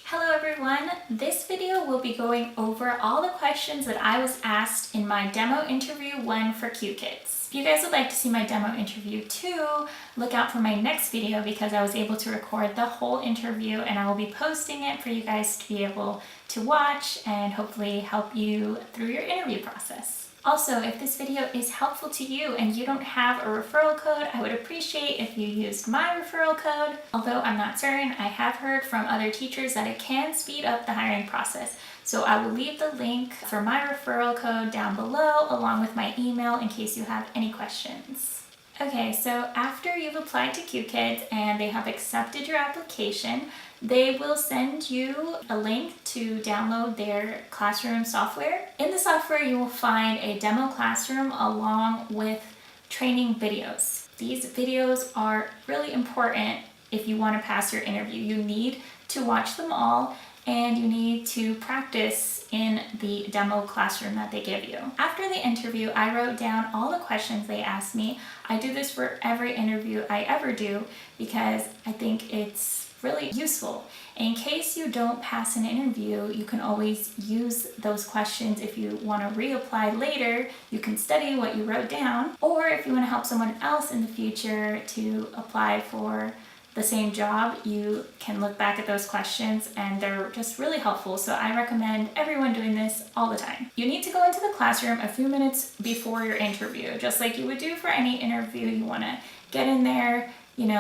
Hello everyone, this video will be going over all the questions that I was asked in my demo interview 1 for Qkids. If you guys would like to see my demo interview 2, look out for my next video because I was able to record the whole interview and I will be posting it for you guys to be able to watch and hopefully help you through your interview process. Also, if this video is helpful to you and you don't have a referral code, I would appreciate if you used my referral code. Although I'm not certain, I have heard from other teachers that it can speed up the hiring process. So I will leave the link for my referral code down below along with my email in case you have any questions. Okay, so after you've applied to Qkids and they have accepted your application, they will send you a link to download their classroom software. In the software, you will find a demo classroom along with training videos. These videos are really important if you want to pass your interview. You need to watch them all and you need to practice in the demo classroom that they give you. After the interview, I wrote down all the questions they asked me. I do this for every interview I ever do because I think it's really useful. In case you don't pass an interview, you can always use those questions if you want to reapply later. You can study what you wrote down, or if you want to help someone else in the future to apply for the same job, you can look back at those questions and they're just really helpful. So I recommend everyone doing this all the time. You need to go into the classroom a few minutes before your interview, just like you would do for any interview. You want to get in there,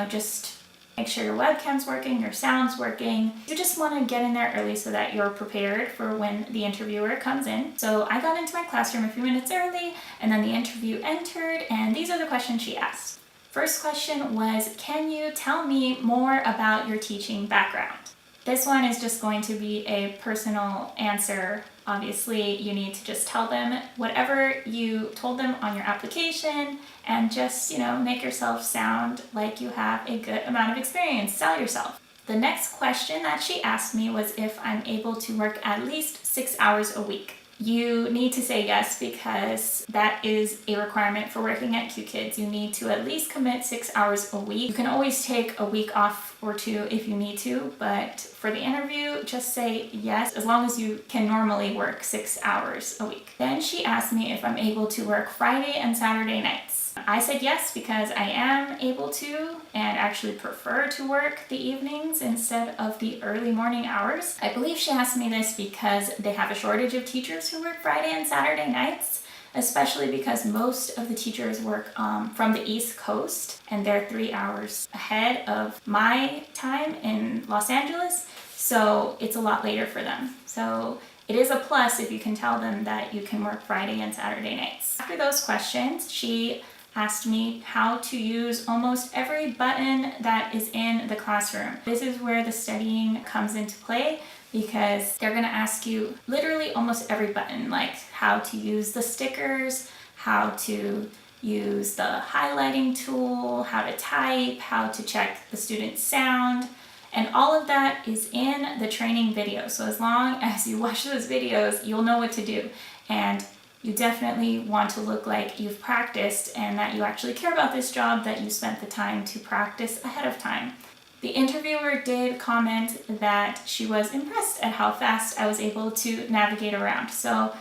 just make sure your webcam's working, your sound's working. You just want to get in there early so that you're prepared for when the interviewer comes in. So I got into my classroom a few minutes early and then the interview entered and these are the questions she asked. First question was, can you tell me more about your teaching background? This one is just going to be a personal answer. Obviously, you need to just tell them whatever you told them on your application and just, make yourself sound like you have a good amount of experience. Sell yourself. The next question that she asked me was if I'm able to work at least 6 hours a week. You need to say yes because that is a requirement for working at Qkids. You need to at least commit 6 hours a week. You can always take a week off or two if you need to, but for the interview, just say yes as long as you can normally work 6 hours a week. Then she asked me if I'm able to work Friday and Saturday nights. I said yes because I am able to and actually prefer to work the evenings instead of the early morning hours. I believe she asked me this because they have a shortage of teachers who work Friday and Saturday nights, especially because most of the teachers work from the East Coast and they're 3 hours ahead of my time in Los Angeles, so it's a lot later for them. So it is a plus if you can tell them that you can work Friday and Saturday nights. After those questions, she asked me how to use almost every button that is in the classroom. This is where the studying comes into play because they're going to ask you literally almost every button, like how to use the stickers, how to use the highlighting tool, how to type, how to check the student's sound, and all of that is in the training video. So as long as you watch those videos, you'll know what to do. And you definitely want to look like you've practiced and that you actually care about this job, that you spent the time to practice ahead of time. The interviewer did comment that she was impressed at how fast I was able to navigate around. So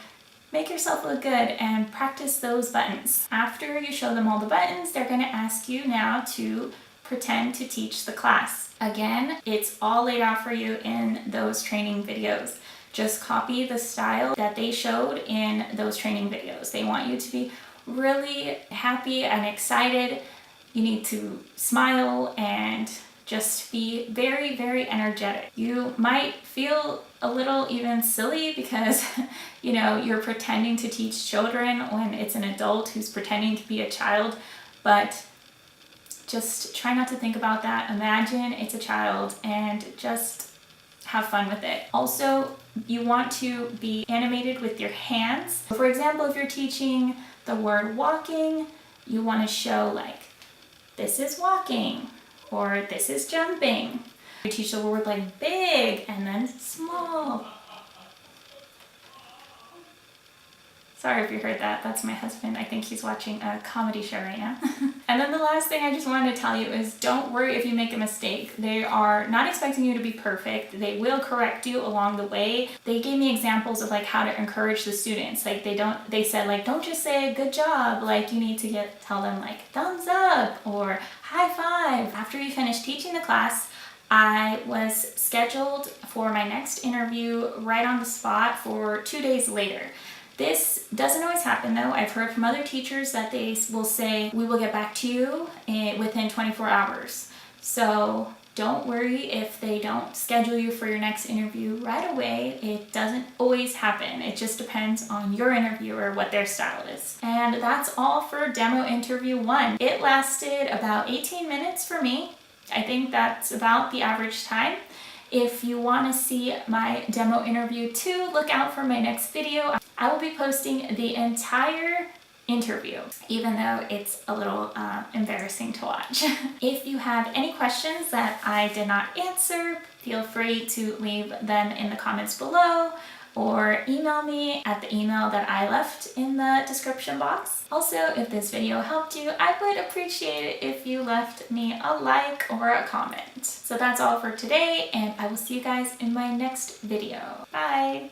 make yourself look good and practice those buttons. After you show them all the buttons, they're going to ask you now to pretend to teach the class. Again, it's all laid out for you in those training videos. Just copy the style that they showed in those training videos. They want you to be really happy and excited. You need to smile and just be very, very energetic. You might feel a little even silly because, you're pretending to teach children when it's an adult who's pretending to be a child, but just try not to think about that. Imagine it's a child and just have fun with it. Also, you want to be animated with your hands. For example, if you're teaching the word walking, you want to show like, this is walking, or this is jumping. You teach the word like big and then small. Sorry if you heard that. That's my husband. I think he's watching a comedy show right now. And then the last thing I just wanted to tell you is don't worry if you make a mistake. They are not expecting you to be perfect. They will correct you along the way. They gave me examples of like how to encourage the students. Like they said like, don't just say good job. Like you need to tell them like thumbs up or high five. After you finish teaching the class, I was scheduled for my next interview right on the spot for 2 days later. This doesn't always happen though. I've heard from other teachers that they will say, we will get back to you within 24 hours. So don't worry if they don't schedule you for your next interview right away. It doesn't always happen. It just depends on your interviewer, what their style is. And that's all for demo interview 1. It lasted about 18 minutes for me. I think that's about the average time. If you want to see my demo interview 2, look out for my next video. I will be posting the entire interview, even though it's a little embarrassing to watch. If you have any questions that I did not answer, feel free to leave them in the comments below or email me at the email that I left in the description box. Also, if this video helped you, I would appreciate it if you left me a like or a comment. So that's all for today, and I will see you guys in my next video. Bye!